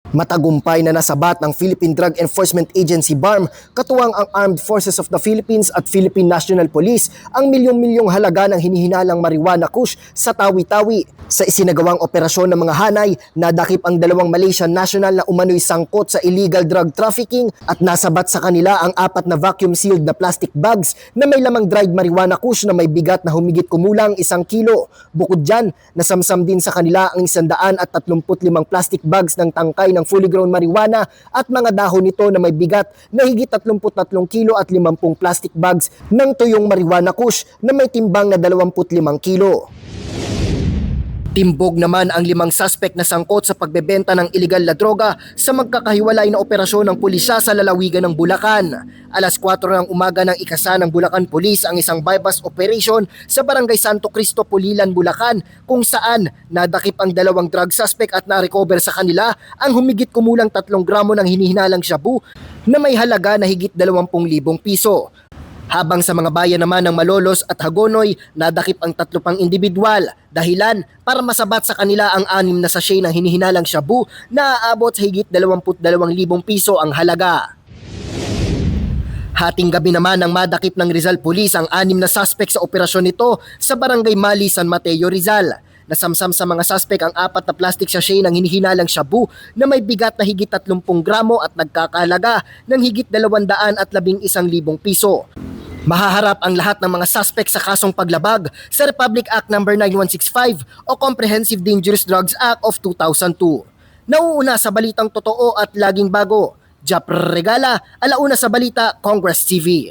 Matagumpay na nasabat ng Philippine Drug Enforcement Agency BARM, katuwang ang Armed Forces of the Philippines at Philippine National Police ang milyong-milyong halaga ng hinihinalang marijuana kush sa Tawi-Tawi. Sa isinagawang operasyon ng mga hanay, nadakip ang 2 Malaysian national na umano'y sangkot sa illegal drug trafficking at nasabat sa kanila ang 4 na vacuum-sealed na plastic bags na may lamang dried marijuana kush na may bigat na humigit kumulang 1 kilo. Bukod dyan, nasamsam din sa kanila ang 135 plastic bags ng tangkay ng fully grown marijuana at mga dahon nito na may bigat na higit 33 kilo at 50 plastic bags ng tuyong marijuana kush na may timbang na 25 kilo. Timbog naman ang 5 suspect na sangkot sa pagbebenta ng iligal na droga sa magkakahiwalay na operasyon ng pulisya sa lalawigan ng Bulacan. Alas 4 ng umaga ng ikasa ng Bulacan Police ang isang bypass operation sa Barangay Santo Cristo, Pulilan, Bulacan kung saan nadakip ang 2 drug suspect at na-recover sa kanila ang humigit kumulang 3 gramo ng hinihinalang shabu na may halaga na higit 20,000 piso. Habang sa mga bayan naman ng Malolos at Hagonoy, nadakip ang 3 pang individual, dahilan para masabat sa kanila ang 6 na sachet ng hinihinalang shabu na aabot sa higit 22,000 piso ang halaga. Hating gabi naman ang madakip ng Rizal Police ang 6 na suspect sa operasyon nito sa Barangay Mali, San Mateo, Rizal. Nasamsam sa mga suspect ang 4 na plastic sachet ng hinihinalang shabu na may bigat na higit 30 gramo at nagkakahalaga ng higit 211,000 piso. Mahaharap ang lahat ng mga suspect sa kasong paglabag sa Republic Act No. 9165 o Comprehensive Dangerous Drugs Act of 2002. Nauuna sa balitang totoo at laging bago, Jap Regala, Alauna sa Balita, Congress TV.